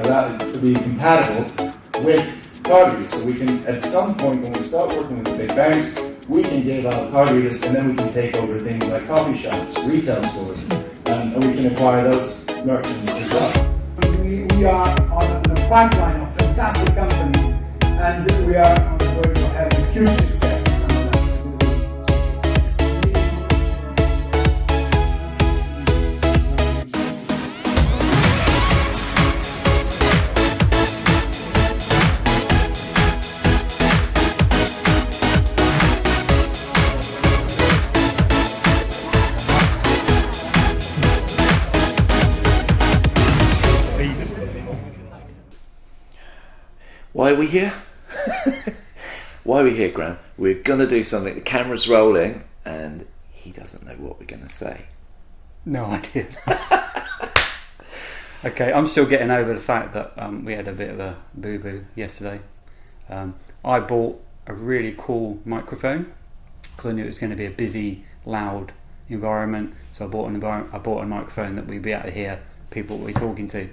to be compatible with card readers. So we can, at some point when we start working with the big banks, we can give out card readers, and then we can take over things like coffee shops, retail stores, and we can acquire those merchants as well. We are on a pipeline of fantastic companies, and we are on the verge of having huge success in some of them. Why are we here? Why are we here, Graham? We're going to do something. The camera's rolling and he doesn't know what we're going to say. No idea. Okay, I'm still getting over the fact that we had a bit of a boo-boo yesterday. I bought a really cool microphone because I knew it was going to be a busy, loud environment. So I bought a microphone that we'd be able to hear people we're talking to.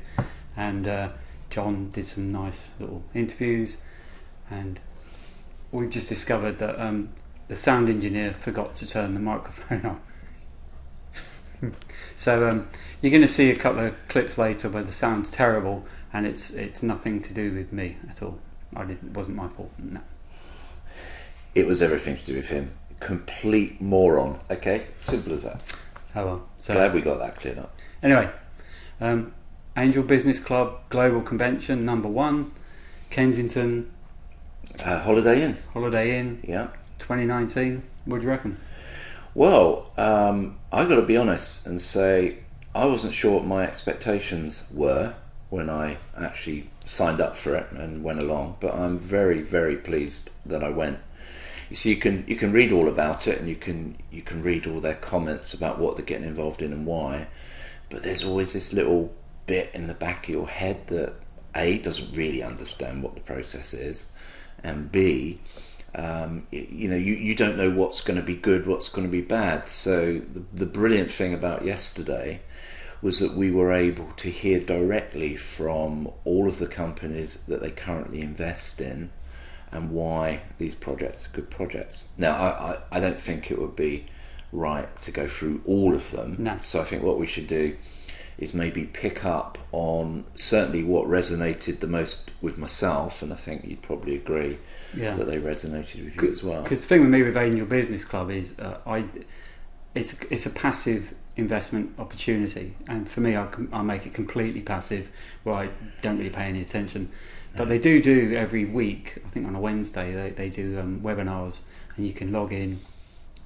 And John did some nice little interviews, and we've just discovered that the sound engineer forgot to turn the microphone on. So you're going to see a couple of clips later where the sound's terrible, and it's nothing to do with me at all. It wasn't my fault. No. It was everything to do with him. Complete moron. Okay, simple as that. Oh well. So glad we got that cleared up. Anyway. Angel Business Club Global Convention #1, Kensington. Holiday Inn. Yeah. 2019. What do you reckon? Well, I got to be honest and say I wasn't sure what my expectations were when I actually signed up for it and went along, but I'm very, very pleased that I went. You see, you can read all about it, and you can read all their comments about what they're getting involved in and why, but there's always this little bit in the back of your head that A, doesn't really understand what the process is, and B, you don't know what's going to be good, what's going to be bad. So the brilliant thing about yesterday was that we were able to hear directly from all of the companies that they currently invest in and why these projects are good projects. Now, I don't think it would be right to go through all of them. No. So I think what we should do is maybe pick up on certainly what resonated the most with myself, and I think you'd probably agree that they resonated with you as well. Because the thing with me with Angel Business Club is it's a passive investment opportunity, and for me I make it completely passive where I don't really pay any attention. But they do every week, I think on a Wednesday, they do webinars, and you can log in,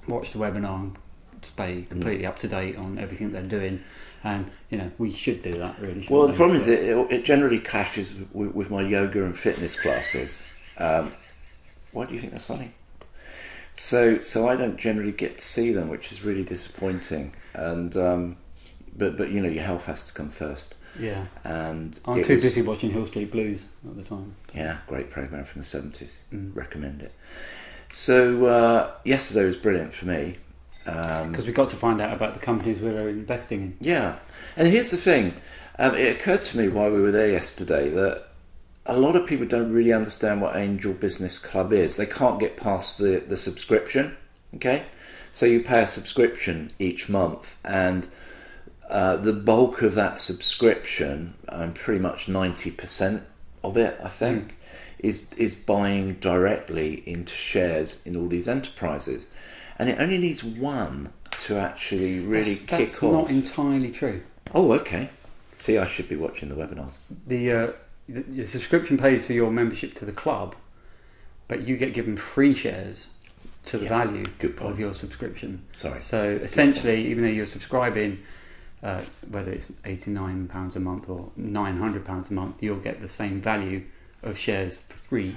watch the webinar and stay completely up to date on everything they're doing. And we should do that, really. Well, the problem is it generally clashes with my yoga and fitness classes. Why do you think that's funny? So I don't generally get to see them, which is really disappointing. And but your health has to come first. Yeah. And I'm too busy watching Hill Street Blues at the time. Yeah, great program from the 70s. Recommend it. So yesterday was brilliant for me. Because we got to find out about the companies we were investing in. Yeah, and here's the thing. It occurred to me while we were there yesterday that a lot of people don't really understand what Angel Business Club is. They can't get past the subscription. Okay, so you pay a subscription each month, and the bulk of that subscription, pretty much 90% of it, I think, is buying directly into shares in all these enterprises. And it only needs one to actually really kick off. That's not entirely true. Oh, okay. See, I should be watching the webinars. The subscription pays for your membership to the club, but you get given free shares to the value of your subscription. Sorry. So essentially, even though you're subscribing, whether it's £89 a month or £900 a month, you'll get the same value of shares for free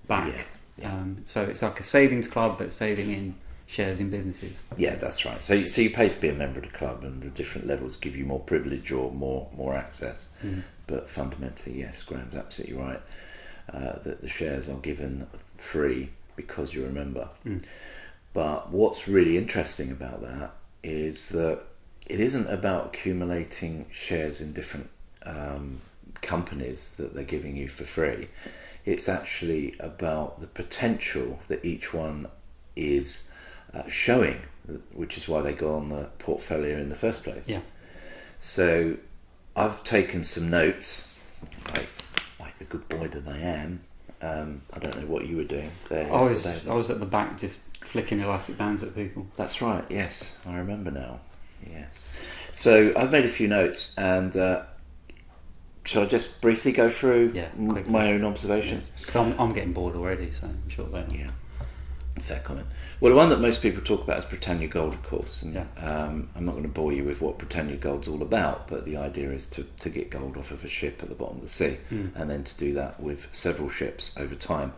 back. Yeah. So it's like a savings club, but saving in shares in businesses. Yeah, that's right. So you pay to be a member of the club, and the different levels give you more privilege or more access. But fundamentally, yes, Graham's absolutely right. That the shares are given free because you're a member. But what's really interesting about that is that it isn't about accumulating shares in different companies that they're giving you for free. It's actually about the potential that each one is showing, which is why they go on the portfolio in the first place. Yeah. So I've taken some notes, like the good boy that I am. I don't know what you were doing there yesterday. I was at the back just flicking elastic bands at people. That's right, yes, I remember now. Yes. So I've made a few notes, and shall I just briefly go through my own observations? Yeah. So I'm getting bored already, so I'm sure they are. Yeah, fair comment. Well, the one that most people talk about is Britannia Gold, of course. And, I'm not going to bore you with what Britannia Gold's all about, but the idea is to get gold off of a ship at the bottom of the sea, and then to do that with several ships over time.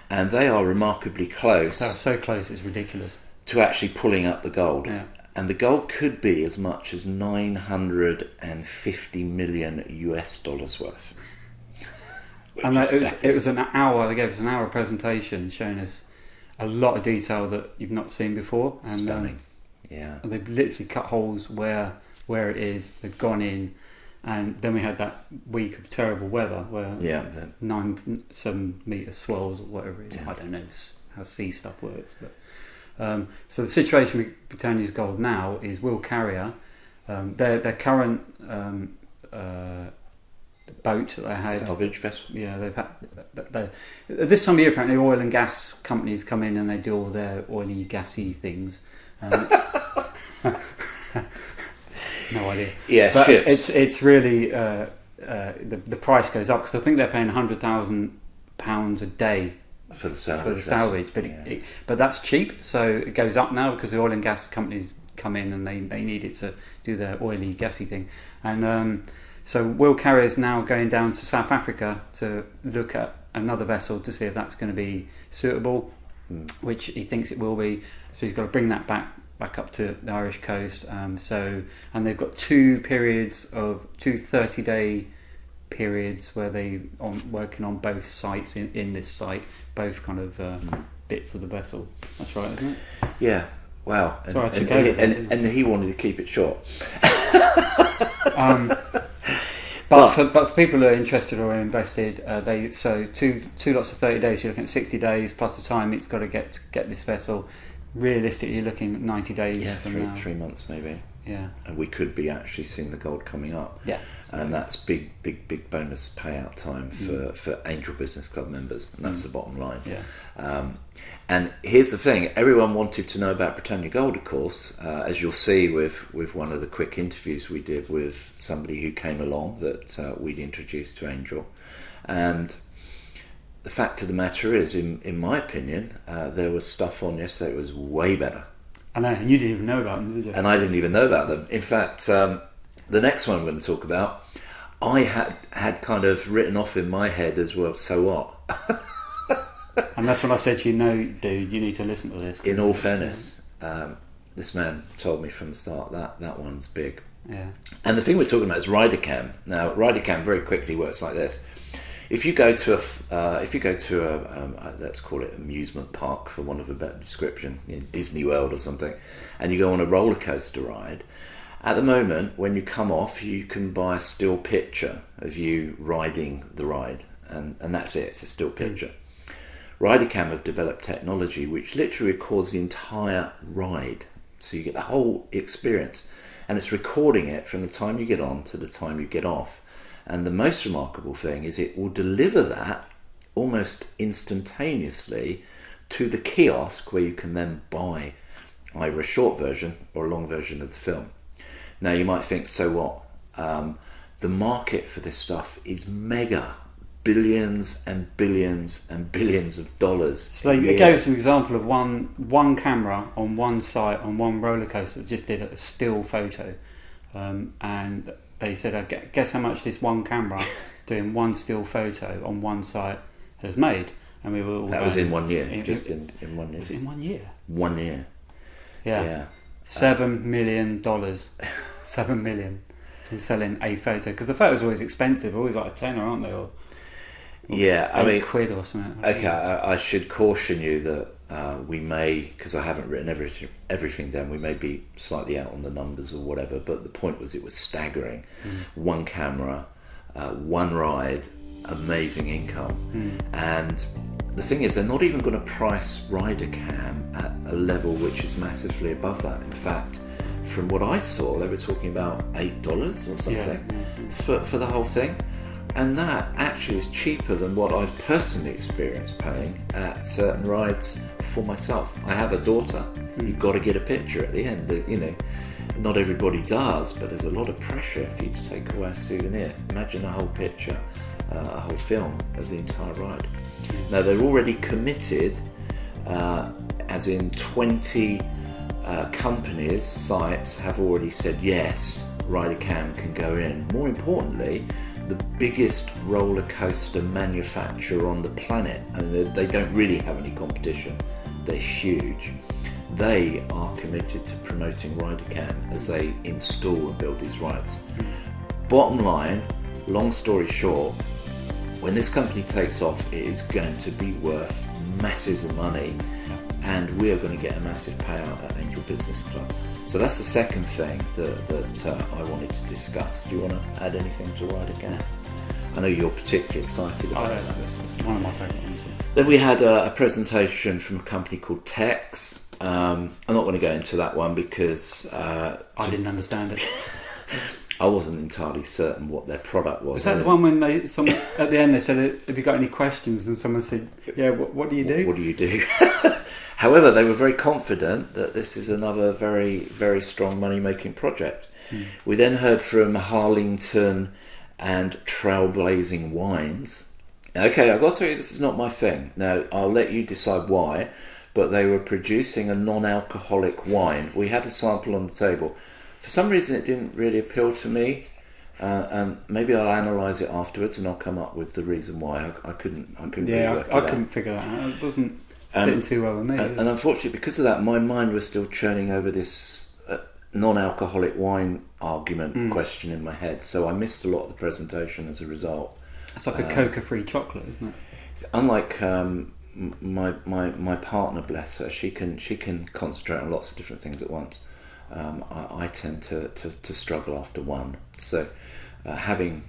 And they are remarkably close. They're so close, it's ridiculous. To actually pulling up the gold. Yeah. And the gold could be as much as $950 million worth. And it was an hour. They gave us an hour presentation showing us a lot of detail that you've not seen before. And, stunning. Yeah. They've literally cut holes where it is. They've gone in, and then we had that week of terrible weather where 7 metre swells or whatever it is. I don't know how sea stuff works, but. So the situation with Britannia's Gold now is Will Carrier, their current boat that they had, salvage vessel. Yeah, they've had. This time of year, apparently, oil and gas companies come in and they do all their oily, gassy things. No idea. Yeah, but ships. It's really the price goes up because I think they're paying £100,000 a day. For the salvage, but that's cheap, so it goes up now because the oil and gas companies come in and they need it to do their oily, gassy thing. And so Will Carrier's now going down to South Africa to look at another vessel to see if that's going to be suitable, which he thinks it will be. So he's got to bring that back up to the Irish coast. And they've got two 30-day periods where they working on both sites in this site, both kind of bits of the vessel. That's right, isn't it? Yeah. Wow. And he wanted to keep it short. But for people who are interested or are invested, two lots of 30 days. You're looking at 60 days plus the time it's got to get this vessel. Realistically, you're looking at 90 days. Yeah, from now. 3 months maybe. Yeah. And we could be actually seeing the gold coming up. Yeah. And that's big bonus payout time for Angel Business Club members. And that's the bottom line. Yeah. And here's the thing. Everyone wanted to know about Britannia Gold, of course, as you'll see with one of the quick interviews we did with somebody who came along that we'd introduced to Angel. And the fact of the matter is, in my opinion, there was stuff on yesterday that was way better. I know, and you didn't even know about them, did you? And I didn't even know about them. In fact, the next one I'm going to talk about, I had kind of written off in my head as well, so what? And that's when I said to you, no, dude, you need to listen to this. In all fairness, this man told me from the start that one's big. Yeah. And the thing we're talking about is RiderCam. Now, RiderCam very quickly works like this. If you go to a let's call it amusement park for want of a better description, Disney World or something, and you go on a roller coaster ride, at the moment when you come off, you can buy a still picture of you riding the ride, and that's it. It's a still picture. RiderCam have developed technology which literally records the entire ride, so you get the whole experience, and it's recording it from the time you get on to the time you get off. And the most remarkable thing is it will deliver that almost instantaneously to the kiosk where you can then buy either a short version or a long version of the film. Now you might think, so what? The market for this stuff is mega. Billions and billions and billions of dollars. So they gave us an example of one camera on one site on one roller coaster that just did a still photo. And they said, guess how much this one camera doing one still photo on one site has made? And we were all that was in 1 year, in 1 year. Was it in 1 year? 1 year. Yeah. $7 million. $7 million from selling a photo. Because the photos are always expensive, always like a tenner, aren't they? Or yeah, I mean, £8 or something. Okay, I should caution you that we may, because I haven't written everything down, we may be slightly out on the numbers or whatever, but the point was it was staggering. One camera, one ride, amazing income. And the thing is, they're not even going to price RiderCam at a level which is massively above that. In fact, from what I saw, they were talking about $8 or something for the whole thing. And that actually is cheaper than what I've personally experienced paying at certain rides for myself. I have a daughter. You've got to get a picture at the end. You know, not everybody does, but there's a lot of pressure for you to take away a souvenir. Imagine a whole picture, a whole film of the entire ride. Now, they're already committed, as in 20 companies, sites have already said yes, RiderCam can go in. More importantly, the biggest roller coaster manufacturer on the planet, and they don't really have any competition, they're huge. They are committed to promoting RiderCam as they install and build these rides. Bottom line, long story short, when this company takes off, it is going to be worth masses of money, and we are going to get a massive payout at Angel Business Club. So that's the second thing that I wanted to discuss. Do you want to add anything to RiderCam? I know you're particularly excited about that. That's one of my favourite ones. Then we had a presentation from a company called Tex. I'm not going to go into that one because I didn't understand it. I wasn't entirely certain what their product was. Was that the one when at the end they said, "Have you got any questions?" And someone said, "Yeah, what do you do?" What do you do? However, they were very confident that this is another very, very strong money-making project. We then heard from Harlington and Trailblazing Wines. Okay, I've got to tell you, this is not my thing. Now, I'll let you decide why, but they were producing a non-alcoholic wine. We had a sample on the table. For some reason, it didn't really appeal to me, and maybe I'll analyse it afterwards, and I'll come up with the reason why. I couldn't. Yeah, really I couldn't figure that out. It wasn't sitting too well with me. And unfortunately, because of that, my mind was still churning over this non-alcoholic wine argument question in my head. So I missed a lot of the presentation as a result. It's like a coca-free chocolate, isn't it? Unlike my partner, bless her, she can concentrate on lots of different things at once. I tend to struggle after one. So having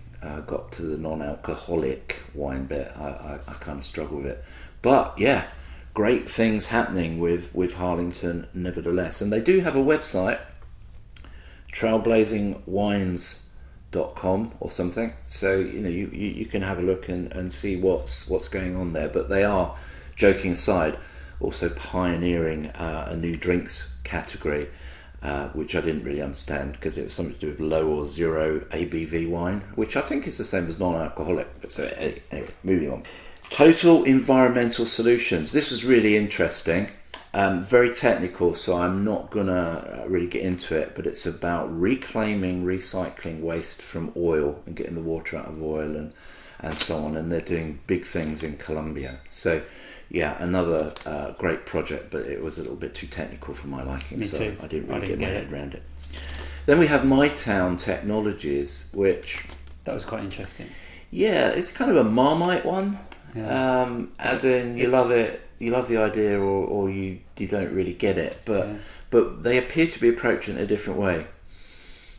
got to the non-alcoholic wine bit, I kind of struggle with it. But yeah, great things happening with Harlington nevertheless. And they do have a website, trailblazingwines.com or something. So you can have a look and see what's going on there. But they are, joking aside, also pioneering a new drinks category, which I didn't really understand because it was something to do with low or zero ABV wine, which I think is the same as non-alcoholic. But so anyway, moving on. Total Environmental Solutions. This was really interesting. Very technical, so I'm not going to really get into it, but it's about reclaiming, recycling waste from oil and getting the water out of oil and so on. And they're doing big things in Colombia. So, yeah, another great project, but it was a little bit too technical for my liking, so I didn't really get my head around it. Then we have My Town Technologies, which... That was quite interesting. Yeah, it's kind of a Marmite one. Yeah. As in, you love it, you love the idea, or you don't really get it, but they appear to be approaching it a different way.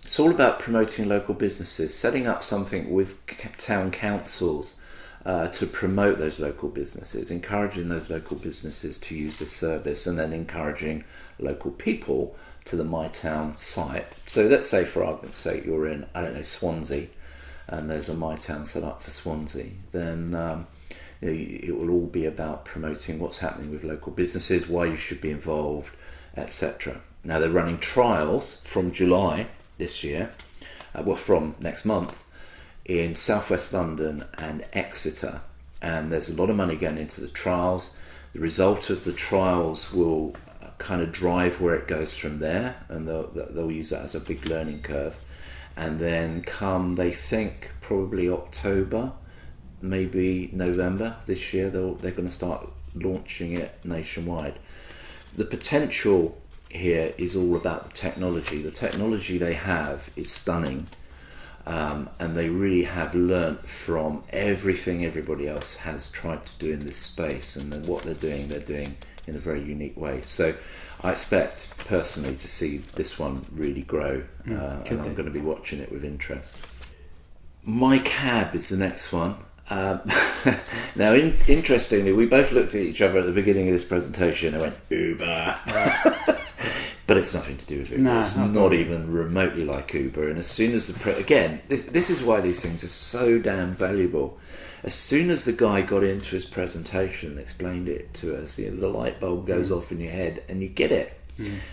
It's all about promoting local businesses, setting up something with town councils to promote those local businesses, encouraging those local businesses to use this service, and then encouraging local people to the My Town site. So let's say, for argument's sake, you're in, I don't know, Swansea, and there's a My Town set up for Swansea, then it will all be about promoting what's happening with local businesses, why you should be involved, etc. Now, they're running trials from July this year, from next month, in southwest London and Exeter, and there's a lot of money going into the trials. The result of the trials will kind of drive where it goes from there, and they'll use that as a big learning curve. And then come, they think, probably October, maybe November this year, they're going to start launching it nationwide. The potential here is all about the technology. The technology they have is stunning, and they really have learnt from everything everybody else has tried to do in this space, and then what they're doing in a very unique way. So I expect personally to see this one really grow, and I'm going to be watching it with interest. My cab is the next one. Now, interestingly, we both looked at each other at the beginning of this presentation and went, Uber. But it's nothing to do with Uber. No, it's not even remotely like Uber. And as soon as again, this is why these things are so damn valuable. As soon as the guy got into his presentation and explained it to us, the light bulb goes off in your head and you get it.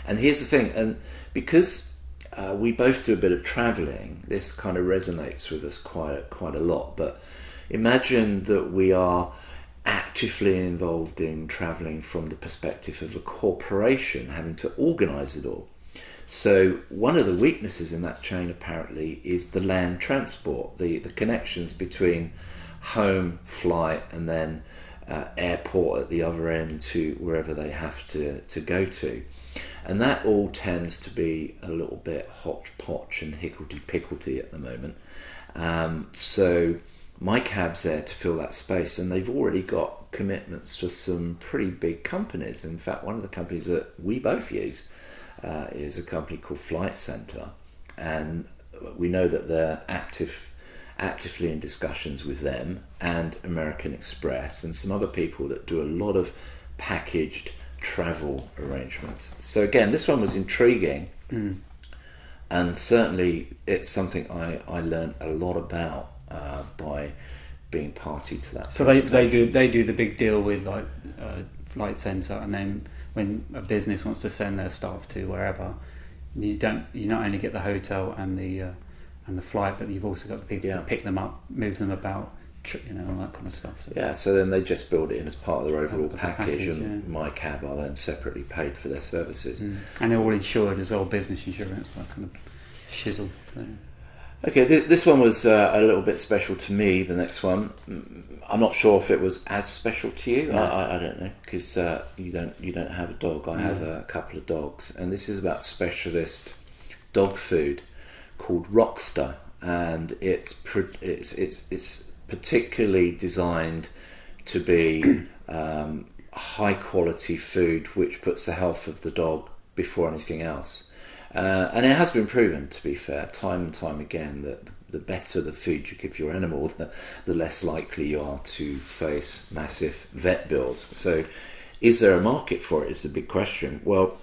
And here's the thing, and because we both do a bit of travelling, this kind of resonates with us quite a lot. But imagine that we are actively involved in travelling from the perspective of a corporation having to organise it all. So one of the weaknesses in that chain apparently is the land transport, the connections between home, flight, and then airport at the other end to wherever they have to go to. And that all tends to be a little bit hodgepodge and higgledy-piggledy at the moment. So my cab's there to fill that space, and they've already got commitments to some pretty big companies. In fact, one of the companies that we both use is a company called Flight Centre, and we know that they're actively in discussions with them and American Express and some other people that do a lot of packaged travel arrangements. So again, this one was intriguing, and certainly it's something I learned a lot about by being party to that. So they do the big deal with like Flight Centre, and then when a business wants to send their staff to wherever, you not only get the hotel and the flight, but you've also got the people to pick them up, move them about, all that kind of stuff. So so then they just build it in as part of their overall package, and yeah. my cab are then separately paid for their services. And they're all insured as well, business insurance, that kind of shizzle. So. Okay, this one was a little bit special to me. The next one, I'm not sure if it was as special to you. No. I don't know, because you don't have a dog. I have a couple of dogs, and this is about specialist dog food called Rockster, and it's particularly designed to be high quality food which puts the health of the dog before anything else. And it has been proven, to be fair, time and time again, that the better the food you give your animal, the less likely you are to face massive vet bills. So is there a market for it is the big question. Well,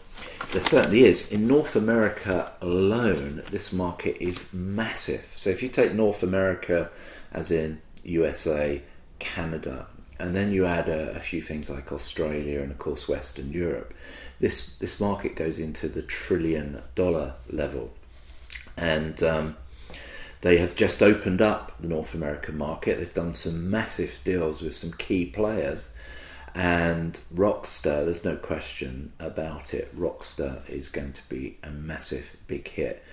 there certainly is. In North America alone, this market is massive. So if you take North America as in USA, Canada, and then you add a few things like Australia and of course Western Europe, this market goes into the $1 trillion level. And they have just opened up the North American market. They've done some massive deals with some key players, and Rockster, there's no question about it, Rockster is going to be a massive big hit.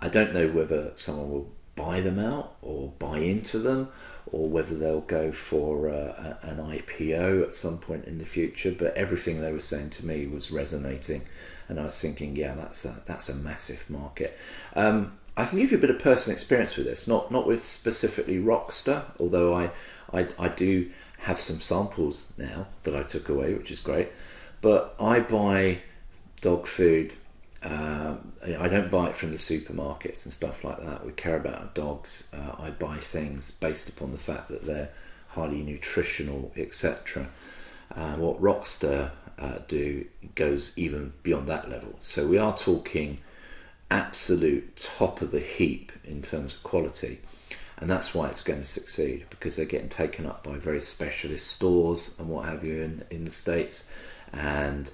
I don't know whether someone will buy them out or buy into them, or whether they'll go for an IPO at some point in the future, but everything they were saying to me was resonating, and I was thinking, yeah, that's a massive market. I can give you a bit of personal experience with this, not with specifically Rockster, although I do have some samples now that I took away, which is great, but I buy dog food. I don't buy it from the supermarkets and stuff like that. We care about our dogs. I buy things based upon the fact that they're highly nutritional, etc. What Rockster do goes even beyond that level. So we are talking absolute top of the heap in terms of quality, and that's why it's going to succeed, because they're getting taken up by very specialist stores and what have you in the States. And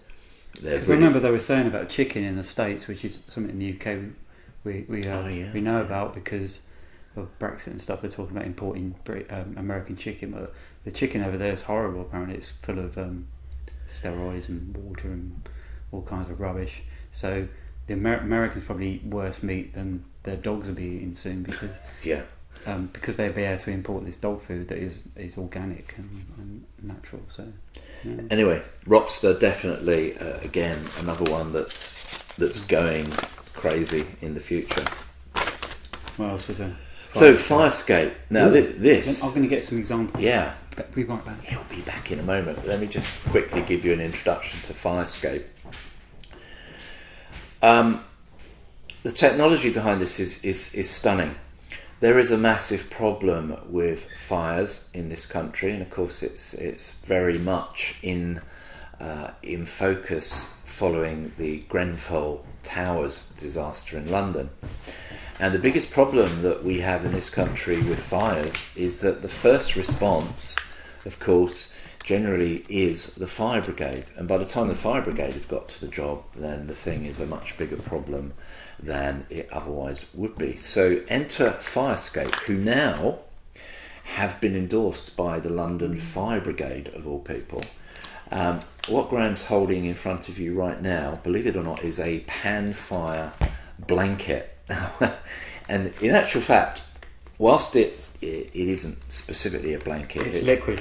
because I remember they were saying about chicken in the States, which is something in the UK we know about because of Brexit and stuff. They're talking about importing American chicken, but the chicken over there is horrible. Apparently, it's full of steroids and water and all kinds of rubbish. So the Americans probably eat worse meat than their dogs will be eating soon, because because they'll be able to import this dog food that is organic and natural. So anyway, Rockster definitely again another one that's going crazy in the future. What else was there? So Firescape. Now this I'm going to get some examples. Yeah, we might back. He'll be back in a moment. Let me just quickly give you an introduction to Firescape. The technology behind this is stunning. There is a massive problem with fires in this country, and of course it's very much in focus following the Grenfell Towers disaster in London. And the biggest problem that we have in this country with fires is that the first response, of course, generally is the fire brigade. And by the time the fire brigade have got to the job, then the thing is a much bigger problem than it otherwise would be. So enter Firescape, who now have been endorsed by the London Fire Brigade, of all people. What Graham's holding in front of you right now, believe it or not, is a pan fire blanket. And in actual fact, whilst it isn't specifically a blanket, it's liquid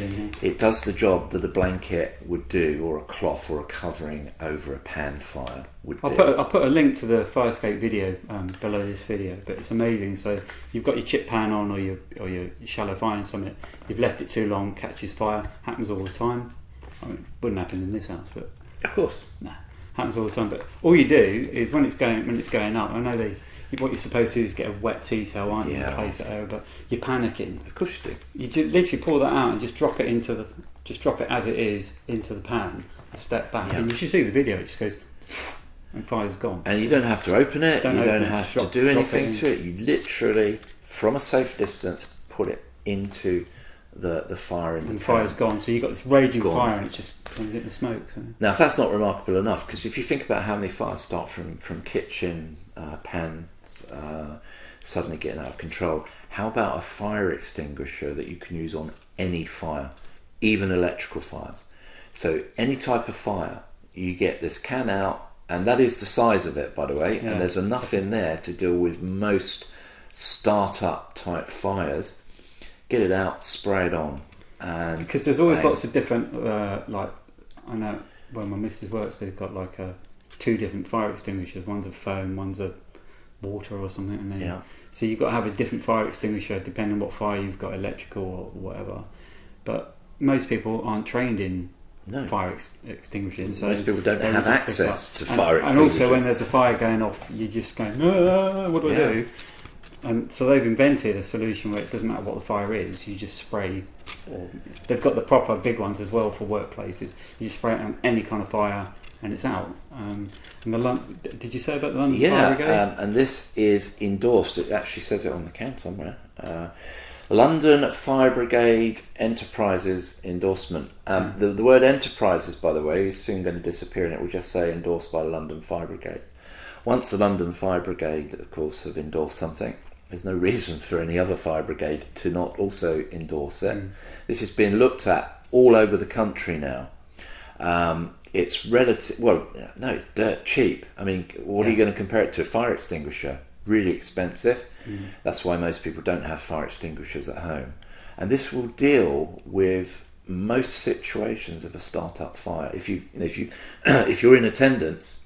in here. It does the job that a blanket would do, or a cloth or a covering over a pan fire would do. I'll put a link to the Firescape video below this video, but it's amazing. So you've got your chip pan on, or your shallow fire and something, you've left it too long, catches fire, happens all the time. I mean, it wouldn't happen in this house, but of course, happens all the time. But all you do is when it's going up, I know what you're supposed to do is get a wet tea towel, aren't you, and place it over, but you're panicking. Of course you do. You just literally pull that out and just drop it as it is into the pan and step back. And you should see the video, it just goes and fire's gone. And you don't have to open it, you don't have to do anything to it. You literally, from a safe distance, put it into the fire in the pan. And fire's gone, so you've got this raging fire and it's just getting the smoke. So. Now, if that's not remarkable enough, because if you think about how many fires start from kitchen pans suddenly getting out of control, how about a fire extinguisher that you can use on any fire, even electrical fires? So any type of fire, you get this can out, and that is the size of it, by the way, and there's enough in there to deal with most start-up type fires. Get it out, spray it on, and because there's always lots of different like, I know when my missus works, they've got like two different fire extinguishers. One's a foam, one's a water or something, and then so you've got to have a different fire extinguisher depending on what fire you've got, electrical or whatever. But most people aren't trained in fire extinguishing, so most people don't have access to fire extinguishers. And also when there's a fire going off, you're just going, what do I do? And so they've invented a solution where it doesn't matter what the fire is, you just spray. Or they've got the proper big ones as well for workplaces. You just spray it on any kind of fire and it's out. And did you say about the London Fire Brigade? And this is endorsed. It actually says it on the can somewhere. London Fire Brigade Enterprises endorsement. The word enterprises, by the way, is soon going to disappear, and it will just say endorsed by the London Fire Brigade. Once the London Fire Brigade, of course, have endorsed something, there's no reason for any other fire brigade to not also endorse it. This is being looked at all over the country now. It's it's dirt cheap. I mean, what are you going to compare it to? A fire extinguisher? Really expensive. That's why most people don't have fire extinguishers at home. And this will deal with most situations of a start-up fire. If you're in attendance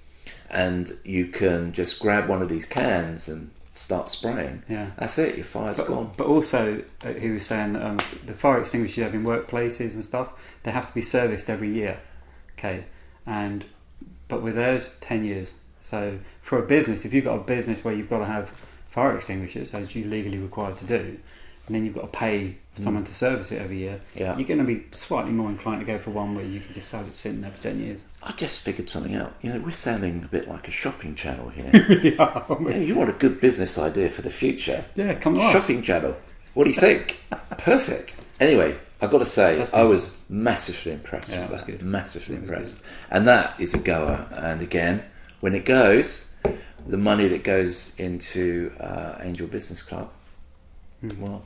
and you can just grab one of these cans and start spraying, that's it, your fire's gone. But also, he was saying that the fire extinguishers you have in workplaces and stuff, they have to be serviced every year. Okay, but with theirs, 10 years. So for a business, if you've got a business where you've got to have fire extinguishers, as you're legally required to do, and then you've got to pay someone to service it every year, you're going to be slightly more inclined to go for one where you can just have it sitting there for 10 years. I just figured something out. We're sounding a bit like a shopping channel here. You want a good business idea for the future. Yeah, come on. Shopping channel. What do you think? Perfect. Anyway, I've got to say, I was massively impressed with that. Good. Massively impressed. And that is a goer. And again, when it goes, the money that goes into Angel Business Club, well,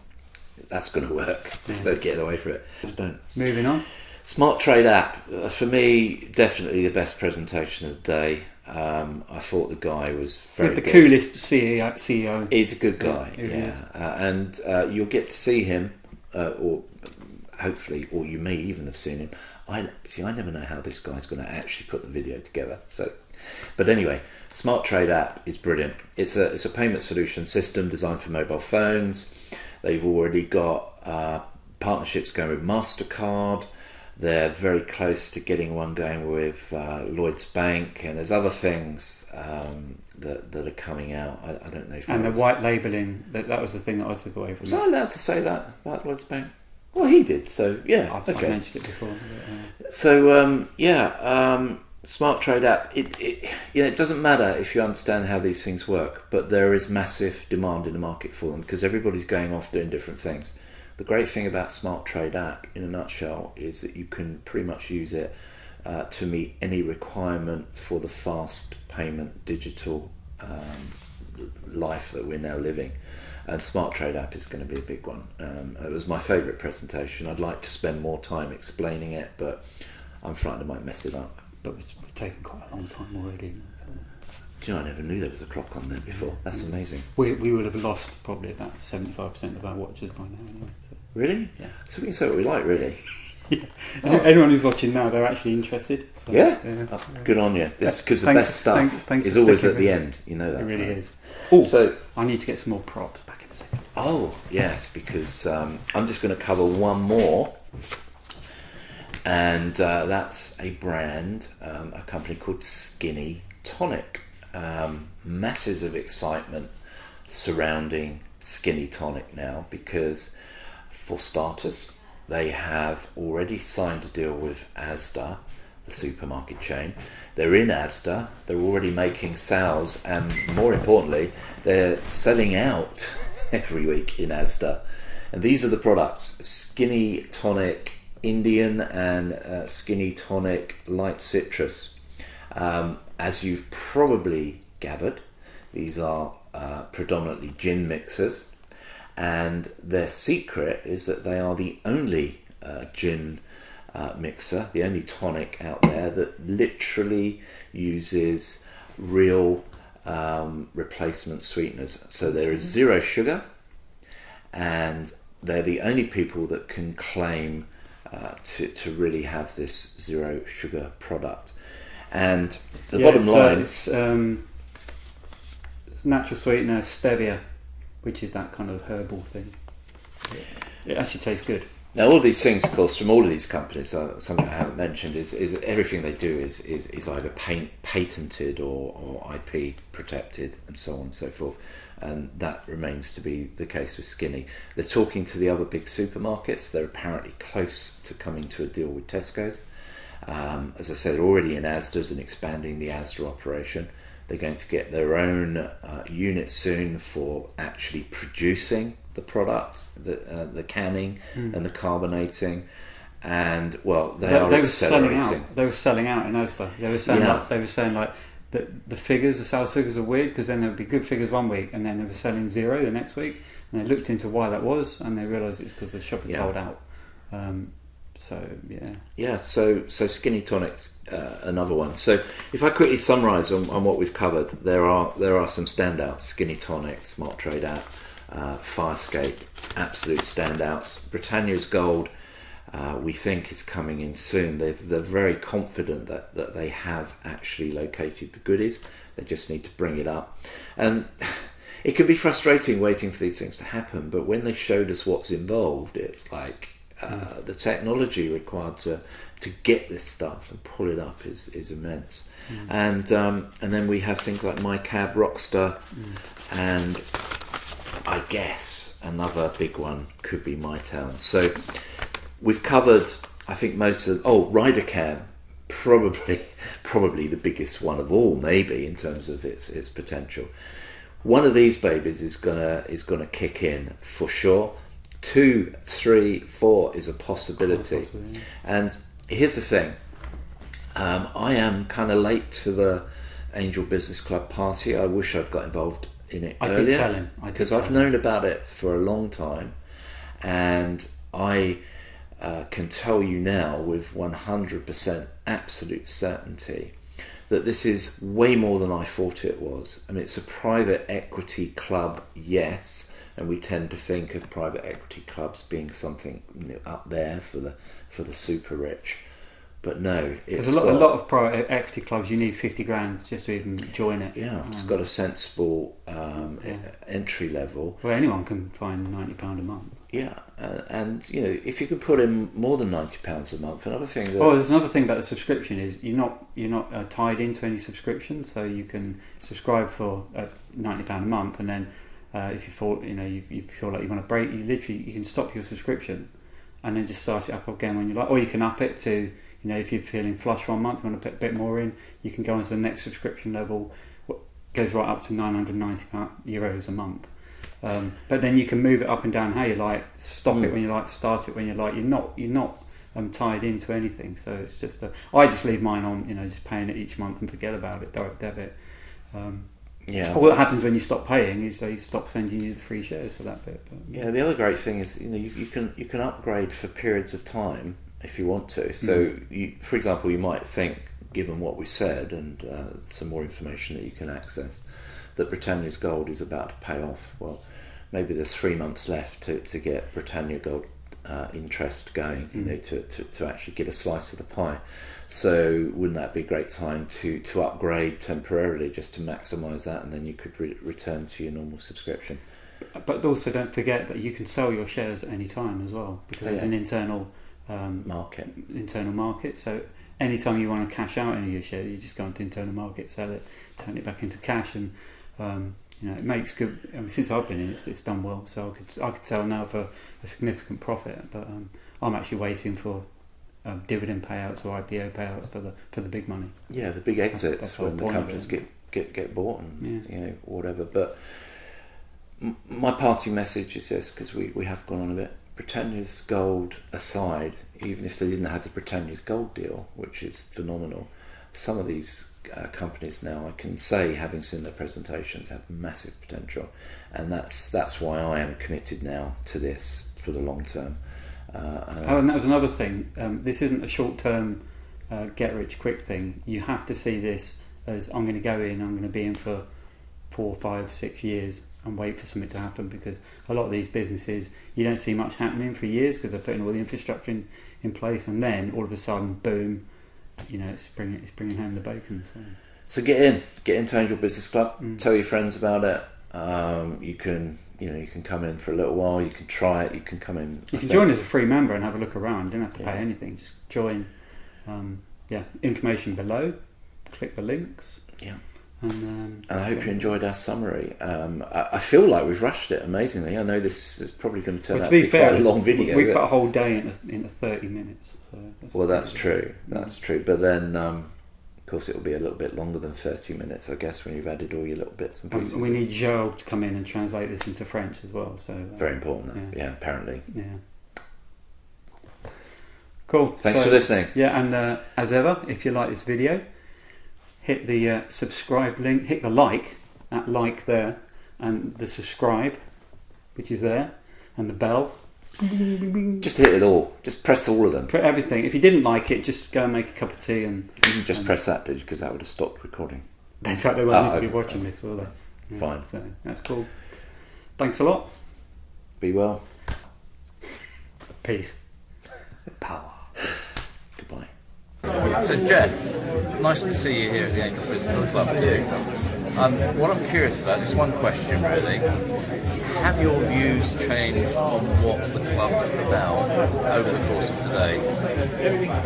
that's going to work. Just don't get away from it. Just don't. Moving on. Smart Trade app, for me, definitely the best presentation of the day. I thought the guy was very good. With the coolest CEO. He's a good guy, and you'll get to see him, or hopefully, or you may even have seen him. I never know how this guy's going to actually put the video together. But anyway, Smart Trade app is brilliant. It's a payment solution system designed for mobile phones. They've already got partnerships going with MasterCard. They're very close to getting one going with Lloyd's Bank, and there's other things that are coming out. I don't know if And the white labelling, that was the thing that I took away from was it. I allowed to say that about Lloyd's Bank? Well, he did, so yeah. I've okay. mentioned it before. But, So Smart Trade app. It doesn't matter if you understand how these things work, but there is massive demand in the market for them because everybody's going off doing different things. The great thing about Smart Trade app, in a nutshell, is that you can pretty much use it to meet any requirement for the fast payment digital life that we're now living. And Smart Trade app is going to be a big one. It was my favourite presentation. I'd like to spend more time explaining it, but I'm frightened I might mess it up. but it's taken quite a long time already. Do you know, I never knew there was a clock on there before. That's amazing. We would have lost probably about 75% of our watches by now anyway. So. Really? Yeah. So we can say what we like, really. Yeah. Anyone who's watching now, they're actually interested. So, Yeah? yeah. Oh, good on you. This because the Thanks- best stuff thanks is for always sticking at the with it. end. You know that. It really right? is. Oh, So, I need to get some more props back in a second. oh yes, because I'm just going to cover one more, and that's a brand, a company called Skinny Tonic. Masses of excitement surrounding Skinny Tonic now because, for starters, they have already signed a deal with Asda, the supermarket chain. They're in Asda, they're already making sales, and more importantly, they're selling out every week in Asda. And these are the products: Skinny Tonic Indian and Skinny Tonic Light Citrus. As you've probably gathered, these are predominantly gin mixers, and their secret is that they are the only gin mixer, the only tonic out there that literally uses real replacement sweeteners. So there is zero sugar, and they're the only people that can claim to really have this zero sugar product. And the bottom line... It's natural sweetener, stevia, which is that kind of herbal thing. It actually tastes good. Now, all of these things, of course, from all of these companies, something I haven't mentioned is everything they do is either patented or IP protected, and so on and so forth. And that remains to be the case with Skinny. They're talking to the other big supermarkets. They're apparently close to coming to a deal with Tesco's. As I said, they're already in Asda's and expanding the Asda operation. They're going to get their own unit soon for actually producing the products, the canning and the carbonating, and well, they are accelerating. They were selling out in Asda. They were saying like the sales figures are weird because then there would be good figures one week and then they were selling zero the next week, and they looked into why that was and they realised it's because the shop had sold out. So Skinny Tonic's another one. So if I quickly summarise on what we've covered, there are some standouts: Skinny Tonic, Smart Trade app, Firescape, absolute standouts. Britannia's Gold, we think, is coming in soon. They're very confident that they have actually located the goodies. They just need to bring it up, and it can be frustrating waiting for these things to happen. But when they showed us what's involved, it's like the technology required to get this stuff and pull it up is immense. And then we have things like My Cab Rockstar, and I guess another big one could be My Town. So we've covered, I think, most of Rider Cam, probably the biggest one of all, maybe, in terms of its potential. One of these babies is gonna kick in for sure. 2, 3, 4 is a possibility. And here's the thing, I am kind of late to the Angel Business Club party. I wish I'd got involved in it earlier. I did tell him. Because I've known about it for a long time, and I can tell you now with 100% absolute certainty that this is way more than I thought it was. I mean, it's a private equity club, yes, and we tend to think of private equity clubs being something up there for the super rich, but no, it's a lot of private equity clubs. You need 50 grand just to even join it. Yeah, it's got a sensible entry level. Well, anyone can find £90 a month. Yeah, and you know, if you could put in more than £90 a month, another thing that... Oh, there's another thing about the subscription is you're not tied into any subscription, so you can subscribe for £90 a month, and then if you feel you feel like you want to break, you can stop your subscription, and then just start it up again when you like, or you can up it to, if you're feeling flush 1 month, you want to put a bit more in, you can go on to the next subscription level, goes right up to €990 a month. But then you can move it up and down how you like, stop it when you like, start it when you like. You're not tied into anything. So it's just I just leave mine on, just paying it each month and forget about it, direct debit. All that happens when you stop paying is they stop sending you the free shares for that bit. But, yeah, the other great thing is you can upgrade for periods of time if you want to. So for example, you might think, given what we said and some more information that you can access, that Britannia's Gold is about to pay off. Well, maybe there's 3 months left to get Britannia Gold interest going, to actually get a slice of the pie. So wouldn't that be a great time to upgrade temporarily just to maximise that, and then you could return to your normal subscription. But also don't forget that you can sell your shares at any time as well, because there's an internal market. So anytime you want to cash out any of your shares, you just go into internal market, sell it, turn it back into cash, and it makes good. Since I've been in it, it's done well. So I could sell now for a significant profit, but I'm actually waiting for dividend payouts or IPO payouts for the big money. Yeah, the big exits that's when the companies get bought and whatever. But my parting message is this, because we have gone on a bit. Britannia's Gold aside, even if they didn't have the Britannia's Gold deal, which is phenomenal, some of these companies now, I can say, having seen their presentations, have massive potential, and that's why I am committed now to this for the long term. And that was another thing. This isn't a short-term get-rich-quick thing. You have to see this as, I'm going to go in, I'm going to be in for 4, 5, 6 years and wait for something to happen, because a lot of these businesses, you don't see much happening for years because they're putting all the infrastructure in place, and then all of a sudden, boom, it's bringing home the bacon. So get into Angel Business Club. Tell your friends about it. You can come in for a little while. You can try it. You can come in. You can join as a free member and have a look around. You don't have to pay anything. Just join. Information below. Click the links. Yeah. And I hope you enjoyed our summary. I feel like we've rushed it amazingly. I know this is probably going to turn out to be quite a long video. We put a whole day into 30 minutes. So that's true. That's true. But then, of course, it will be a little bit longer than 30 minutes, I guess, when you've added all your little bits and pieces. We need Joe to come in and translate this into French as well. So very important. Yeah, apparently. Yeah. Cool. Thanks for listening. Yeah, and as ever, if you like this video, hit the subscribe link, hit the that like there, and the subscribe, which is there, and the bell. Just hit it all. Just press all of them. Put everything. If you didn't like it, just go and make a cup of tea and... You didn't just press that, did you? Because that would have stopped recording. In fact, they won't even be watching this, will they? Yeah, fine. So that's cool. Thanks a lot. Be well. Peace. Power. Goodbye. So Jeff, nice to see you here at the Angel Business Club with you. What I'm curious about, just one question really. Have your views changed on what the club's about over the course of today?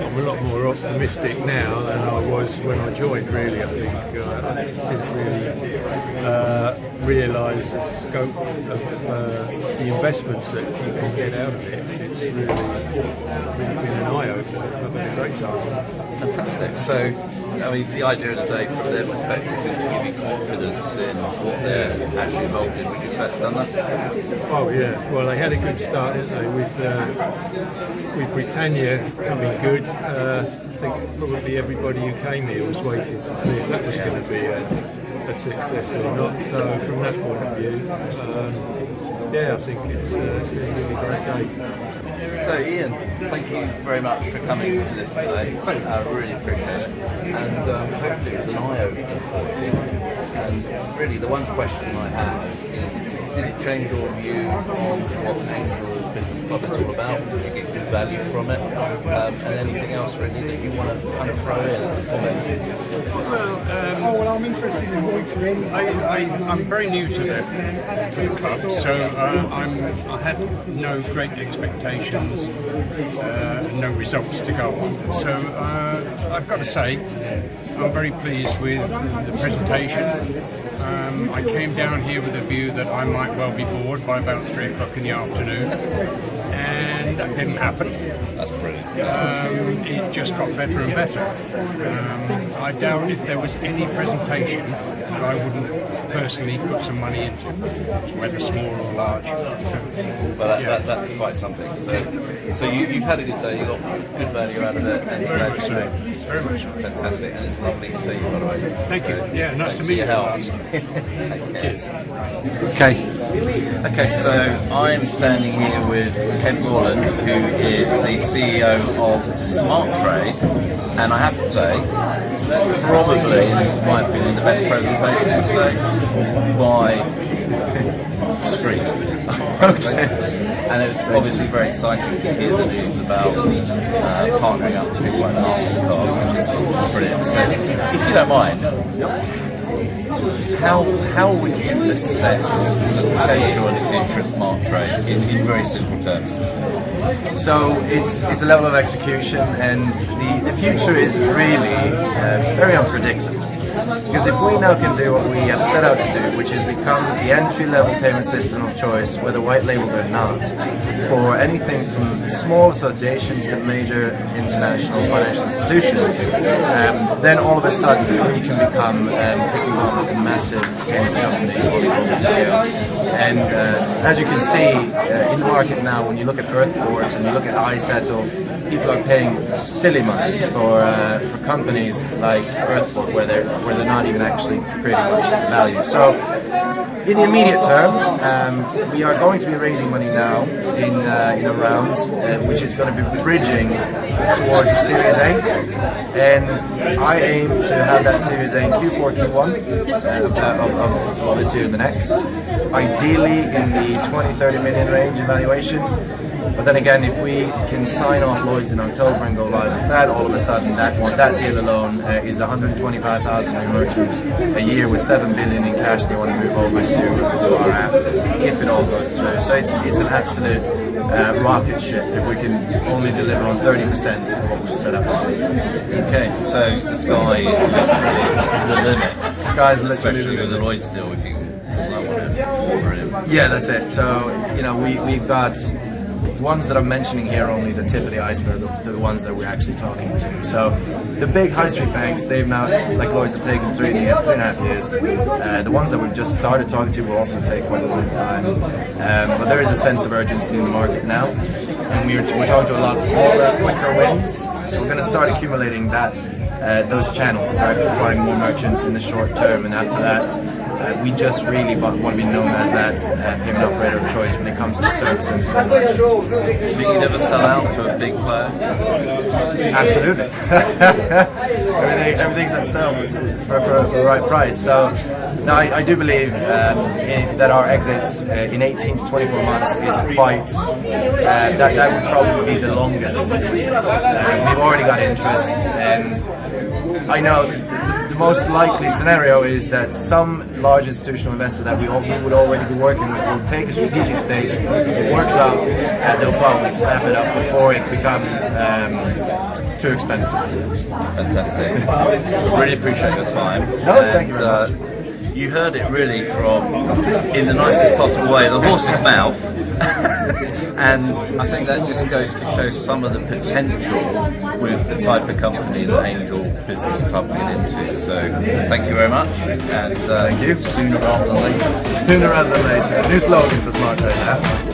I'm a lot more optimistic now than I was when I joined, really. I think I didn't really realise the scope of the investments that you can get out of it. It's really been an eye-opener. I've had a great time. Fantastic. So, I mean, the idea of the day from their perspective is to give you confidence in what they're actually involved in. Would you say it's done that? Oh yeah, well they had a good start, didn't they, with Britannia coming good. I think probably everybody who came here was waiting to see if that was going to be a success or not. So from that point of view, I think it's been a really great day. So Ian, thank you very much for coming to this today. I really appreciate it, and hopefully it was an eye-opener for you. And really the one question I have is, did it change your view on what Angel Business Club is all about. You get good value from it, and anything else really that you want to kind of throw in. Well, I'm interested in I'm very new to the club, so I had no great expectations, no results to go on. So I've got to say, I'm very pleased with the presentation. I came down here with a view that I might well be bored by about 3 o'clock in the afternoon, and that didn't happen. That's brilliant. It just got better and better. I doubt if there was any presentation that I wouldn't personally put some money into, whether small or large. Well, that's quite something. So you've had a good day. You got good value out of it, and Very much so. Very much so. fantastic. And it's lovely to see you, by the way. Thank you. Yeah, nice to meet you. Cheers. Okay, so I'm standing here with Ken Borland, who is the CEO of Smart Trade, and I have to say, probably, in my opinion, the best presentation today by street. Okay. And it was obviously very exciting to hear the news about partnering up with people like MasterCard, which is brilliant. So, if you don't mind, how would you assess the potential and the future of Smart Trade in very simple terms? So it's a level of execution, and the future is really very unpredictable. Because if we now can do what we have set out to do, which is become the entry-level payment system of choice, whether white labeled or not, for anything from small associations to major international financial institutions, then all of a sudden we can become a massive payments company on a global scale. And as you can see in the market now, when you look at Earthport and you look at iSettle, people are paying silly money for companies like Earthport, where they're not even actually creating much value. So, in the immediate term, we are going to be raising money now in a round which is going to be bridging towards a Series A, and I aim to have that Series A in Q4, Q1 of this year and the next. Ideally in the 20-30 million range in valuation. But then again, if we can sign off Lloyd's in October and go live with that, all of a sudden that deal alone is 125,000 new merchants a year with 7 billion in cash they want to move over to our app, if it all goes through. So it's an absolute rocket ship if we can only deliver on 30% of what we've set up to do. Okay, so the sky is literally the limit. The sky's literally Especially with the Lloyd's deal, if you can order it. Yeah, that's it. So, we've got ones that I'm mentioning here only the tip of the iceberg, the ones that we're actually talking to. So the big high street banks, they've now, like Lloyd's, have taken 3.5 years. The ones that we've just started talking to will also take quite a long time. But there is a sense of urgency in the market now, and we're talking to a lot of smaller, quicker wins. So we're going to start accumulating those channels for acquiring more merchants in the short term, and after that, we just really want to be known as that payment operator of choice when it comes to servicing. Do you think you'd ever sell out to a big player? Absolutely. Everything's on sale for the right price. So, no, I do believe that our exits in 18 to 24 months is quite, that would probably be the longest. We've already got interest, and I know the most likely scenario is that some large institutional investor that we would already be working with will take a strategic stake. If it works out, they'll probably snap it up before it becomes too expensive. Fantastic. Really appreciate your time. No, thank you very much. You heard it really from, in the nicest possible way, the horse's mouth. And I think that just goes to show some of the potential with the type of company that Angel Business Club is into. So thank you very much, and thank you. Sooner rather than later. Sooner rather than later. New slogan for Smart Trade now.